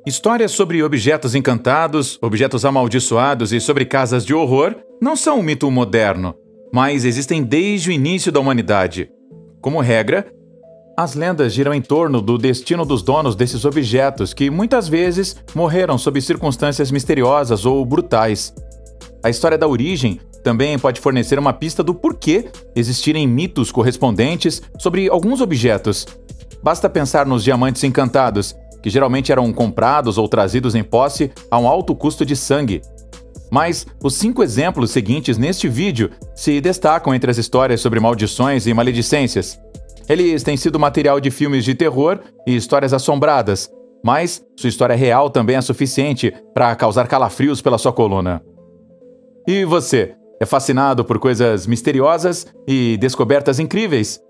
Histórias sobre objetos encantados, objetos amaldiçoados e sobre casas de horror não são um mito moderno, mas existem desde o início da humanidade. Como regra, as lendas giram em torno do destino dos donos desses objetos, que muitas vezes morreram sob circunstâncias misteriosas ou brutais. A história da origem também pode fornecer uma pista do porquê existirem mitos correspondentes sobre alguns objetos. Basta pensar nos diamantes encantados, que geralmente eram comprados ou trazidos em posse a um alto custo de sangue. Mas os 5 exemplos seguintes neste vídeo se destacam entre as histórias sobre maldições e maledicências. Eles têm sido material de filmes de terror e histórias assombradas, mas sua história real também é suficiente para causar calafrios pela sua coluna. E você, é fascinado por coisas misteriosas e descobertas incríveis?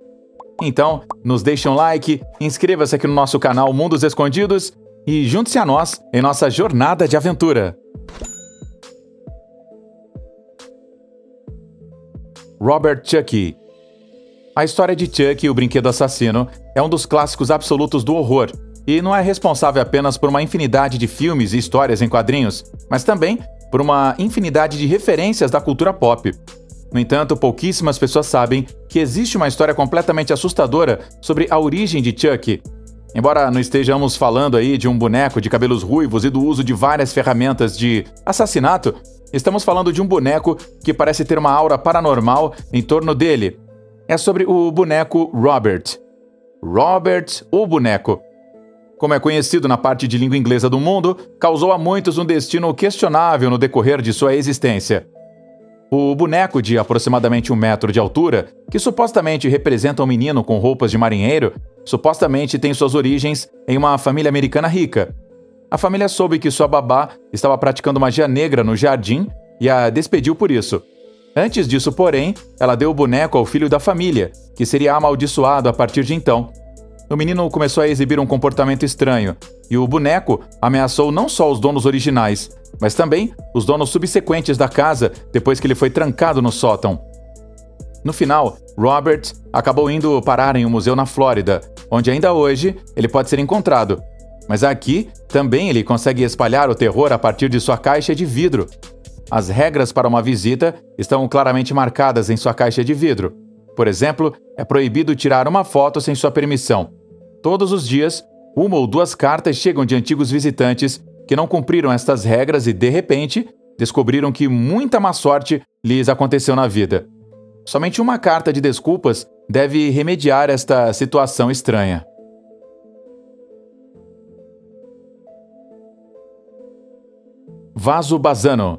Então, nos deixe um like, inscreva-se aqui no nosso canal Mundos Escondidos e junte-se a nós em nossa jornada de aventura. Robert Chucky. A história de Chucky, o brinquedo assassino, é um dos clássicos absolutos do horror e não é responsável apenas por uma infinidade de filmes e histórias em quadrinhos, mas também por uma infinidade de referências da cultura pop. No entanto, pouquíssimas pessoas sabem que existe uma história completamente assustadora sobre a origem de Chucky. Embora não estejamos falando aí de um boneco de cabelos ruivos e do uso de várias ferramentas de assassinato, estamos falando de um boneco que parece ter uma aura paranormal em torno dele. É sobre o boneco Robert. Robert, o boneco. Como é conhecido na parte de língua inglesa do mundo, causou a muitos um destino questionável no decorrer de sua existência. O boneco de aproximadamente 1 metro de altura, que supostamente representa um menino com roupas de marinheiro, supostamente tem suas origens em uma família americana rica. A família soube que sua babá estava praticando magia negra no jardim e a despediu por isso. Antes disso, porém, ela deu o boneco ao filho da família, que seria amaldiçoado a partir de então. O menino começou a exibir um comportamento estranho, e o boneco ameaçou não só os donos originais, mas também os donos subsequentes da casa depois que ele foi trancado no sótão. No final, Robert acabou indo parar em um museu na Flórida, onde ainda hoje ele pode ser encontrado. Mas aqui também ele consegue espalhar o terror a partir de sua caixa de vidro. As regras para uma visita estão claramente marcadas em sua caixa de vidro. Por exemplo, é proibido tirar uma foto sem sua permissão. Todos os dias, 1 ou 2 cartas chegam de antigos visitantes que não cumpriram estas regras e, de repente, descobriram que muita má sorte lhes aconteceu na vida. Somente uma carta de desculpas deve remediar esta situação estranha. Vaso Bazzano.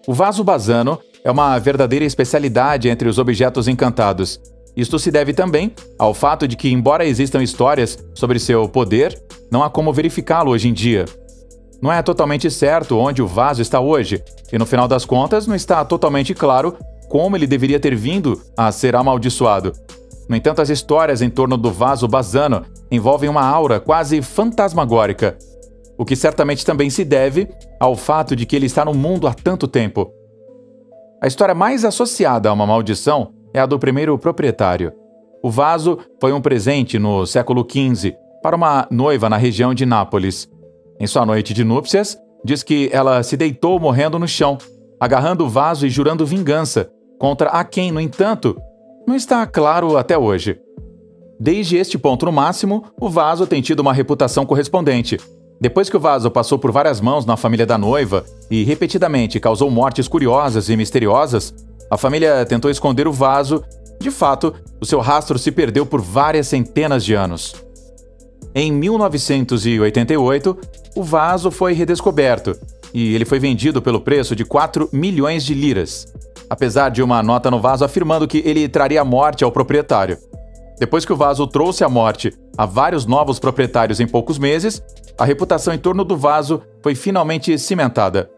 O vaso Bazzano é uma verdadeira especialidade entre os objetos encantados. Isto se deve também ao fato de que, embora existam histórias sobre seu poder, não há como verificá-lo hoje em dia. Não é totalmente certo onde o vaso está hoje, e no final das contas não está totalmente claro como ele deveria ter vindo a ser amaldiçoado. No entanto, as histórias em torno do vaso Bazzano envolvem uma aura quase fantasmagórica, o que certamente também se deve ao fato de que ele está no mundo há tanto tempo. A história mais associada a uma maldição é a do primeiro proprietário. O vaso foi um presente no século XV para uma noiva na região de Nápoles. Em sua noite de núpcias, diz que ela se deitou morrendo no chão, agarrando o vaso e jurando vingança contra a quem, no entanto, não está claro até hoje. Desde este ponto no máximo, o vaso tem tido uma reputação correspondente. Depois que o vaso passou por várias mãos na família da noiva e repetidamente causou mortes curiosas e misteriosas, a família tentou esconder o vaso. De fato, o seu rastro se perdeu por várias centenas de anos. Em 1988, o vaso foi redescoberto e ele foi vendido pelo preço de 4 milhões de liras, apesar de uma nota no vaso afirmando que ele traria a morte ao proprietário. Depois que o vaso trouxe a morte a vários novos proprietários em poucos meses, a reputação em torno do vaso foi finalmente cimentada.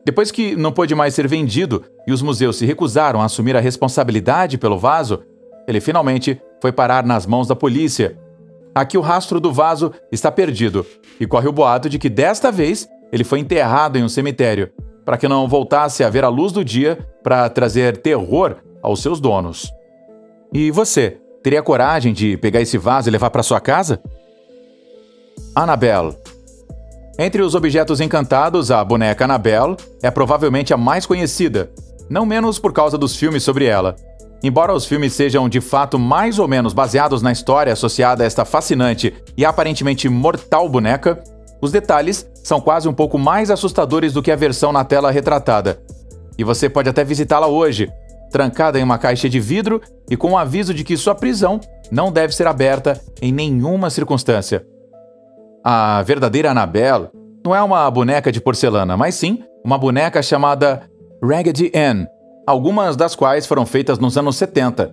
Depois que não pôde mais ser vendido e os museus se recusaram a assumir a responsabilidade pelo vaso, ele finalmente foi parar nas mãos da polícia. Aqui o rastro do vaso está perdido e corre o boato de que desta vez ele foi enterrado em um cemitério, para que não voltasse a ver a luz do dia para trazer terror aos seus donos. E você, teria coragem de pegar esse vaso e levar para sua casa? Annabelle. Entre os objetos encantados, a boneca Annabelle é provavelmente a mais conhecida, não menos por causa dos filmes sobre ela. Embora os filmes sejam de fato mais ou menos baseados na história associada a esta fascinante e aparentemente mortal boneca, os detalhes são quase um pouco mais assustadores do que a versão na tela retratada. E você pode até visitá-la hoje, trancada em uma caixa de vidro e com o aviso de que sua prisão não deve ser aberta em nenhuma circunstância. A verdadeira Annabelle não é uma boneca de porcelana, mas sim uma boneca chamada Raggedy Ann, algumas das quais foram feitas nos anos 70.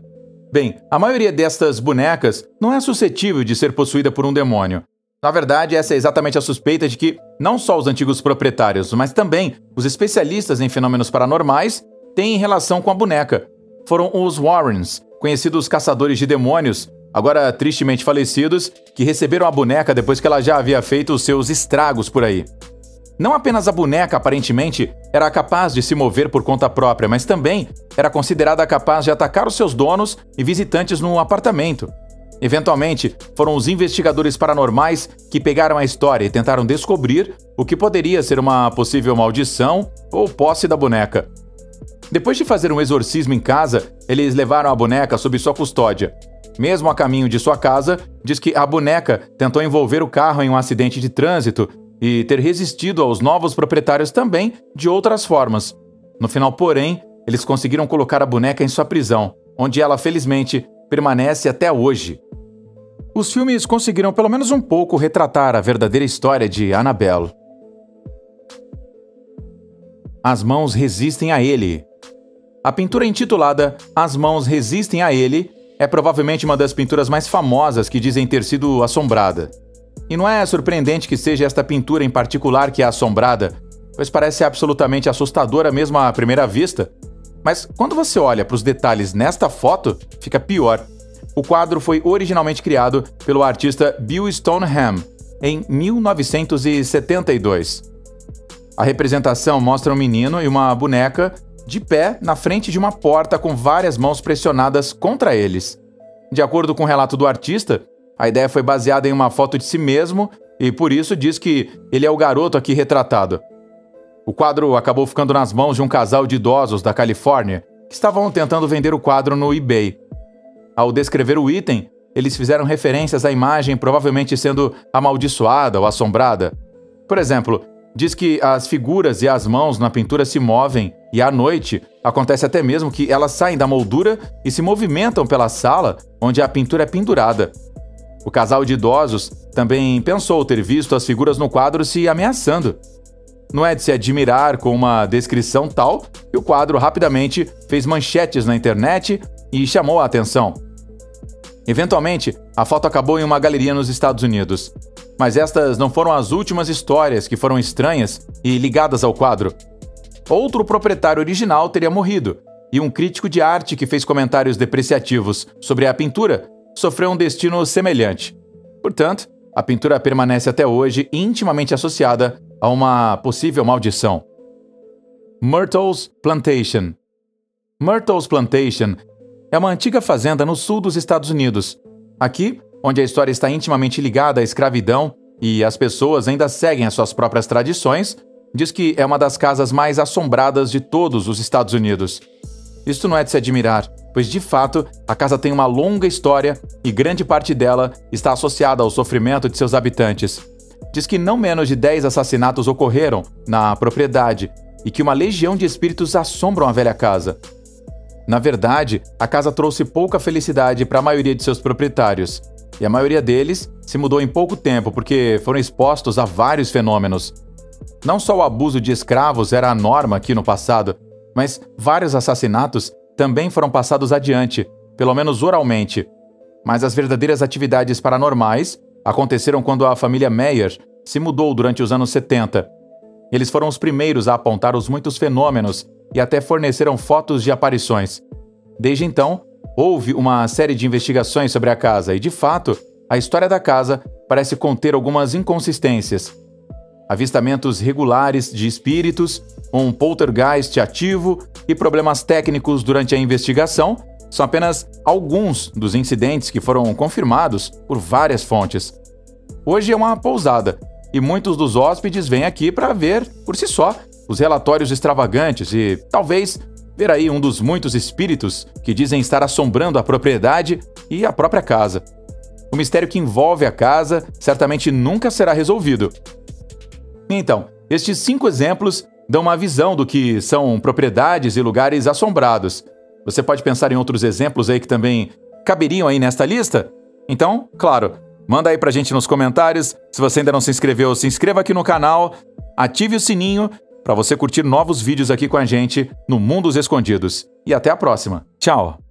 Bem, a maioria destas bonecas não é suscetível de ser possuída por um demônio. Na verdade, essa é exatamente a suspeita de que não só os antigos proprietários, mas também os especialistas em fenômenos paranormais têm relação com a boneca. Foram os Warrens, conhecidos caçadores de demônios, agora tristemente falecidos, que receberam a boneca depois que ela já havia feito os seus estragos por aí. Não apenas a boneca, aparentemente, era capaz de se mover por conta própria, mas também era considerada capaz de atacar os seus donos e visitantes no apartamento. Eventualmente, foram os investigadores paranormais que pegaram a história e tentaram descobrir o que poderia ser uma possível maldição ou posse da boneca. Depois de fazer um exorcismo em casa, eles levaram a boneca sob sua custódia. Mesmo a caminho de sua casa, diz que a boneca tentou envolver o carro em um acidente de trânsito e ter resistido aos novos proprietários também de outras formas. No final, porém, eles conseguiram colocar a boneca em sua prisão, onde ela, felizmente, permanece até hoje. Os filmes conseguiram pelo menos um pouco retratar a verdadeira história de Annabelle. As mãos resistem a ele. A pintura intitulada As Mãos Resistem a Ele é provavelmente uma das pinturas mais famosas que dizem ter sido assombrada. E não é surpreendente que seja esta pintura em particular que é assombrada, pois parece absolutamente assustadora mesmo à primeira vista. Mas quando você olha para os detalhes nesta foto, fica pior. O quadro foi originalmente criado pelo artista Bill Stoneham em 1972. A representação mostra um menino e uma boneca de pé na frente de uma porta com várias mãos pressionadas contra eles. De acordo com o relato do artista, a ideia foi baseada em uma foto de si mesmo e por isso diz que ele é o garoto aqui retratado. O quadro acabou ficando nas mãos de um casal de idosos da Califórnia que estavam tentando vender o quadro no eBay. Ao descrever o item, eles fizeram referências à imagem provavelmente sendo amaldiçoada ou assombrada. Por exemplo, diz que as figuras e as mãos na pintura se movem e à noite acontece até mesmo que elas saem da moldura e se movimentam pela sala onde a pintura é pendurada. O casal de idosos também pensou ter visto as figuras no quadro se ameaçando. Não é de se admirar com uma descrição tal que o quadro rapidamente fez manchetes na internet e chamou a atenção. Eventualmente, a foto acabou em uma galeria nos Estados Unidos. Mas estas não foram as últimas histórias que foram estranhas e ligadas ao quadro. Outro proprietário original teria morrido, e um crítico de arte que fez comentários depreciativos sobre a pintura sofreu um destino semelhante. Portanto, a pintura permanece até hoje intimamente associada a uma possível maldição. Myrtle's Plantation. Myrtle's Plantation é uma antiga fazenda no sul dos Estados Unidos. Aqui, onde a história está intimamente ligada à escravidão e as pessoas ainda seguem as suas próprias tradições, diz que é uma das casas mais assombradas de todos os Estados Unidos. Isto não é de se admirar, pois de fato a casa tem uma longa história e grande parte dela está associada ao sofrimento de seus habitantes. Diz que não menos de 10 assassinatos ocorreram na propriedade e que uma legião de espíritos assombram a velha casa. Na verdade, a casa trouxe pouca felicidade para a maioria de seus proprietários, e a maioria deles se mudou em pouco tempo porque foram expostos a vários fenômenos. Não só o abuso de escravos era a norma aqui no passado, mas vários assassinatos também foram passados adiante, pelo menos oralmente. Mas as verdadeiras atividades paranormais aconteceram quando a família Meyer se mudou durante os anos 70. Eles foram os primeiros a apontar os muitos fenômenos e até forneceram fotos de aparições. Desde então, houve uma série de investigações sobre a casa e, de fato, a história da casa parece conter algumas inconsistências. Avistamentos regulares de espíritos, um poltergeist ativo e problemas técnicos durante a investigação são apenas alguns dos incidentes que foram confirmados por várias fontes. Hoje é uma pousada, e muitos dos hóspedes vêm aqui para ver, por si só, os relatórios extravagantes e, talvez, ver aí um dos muitos espíritos que dizem estar assombrando a propriedade e a própria casa. O mistério que envolve a casa certamente nunca será resolvido. Então, estes 5 exemplos dão uma visão do que são propriedades e lugares assombrados. Você pode pensar em outros exemplos aí que também caberiam aí nesta lista? Então, claro, manda aí pra gente nos comentários. Se você ainda não se inscreveu, se inscreva aqui no canal, ative o sininho para você curtir novos vídeos aqui com a gente no Mundos Escondidos. E até a próxima. Tchau!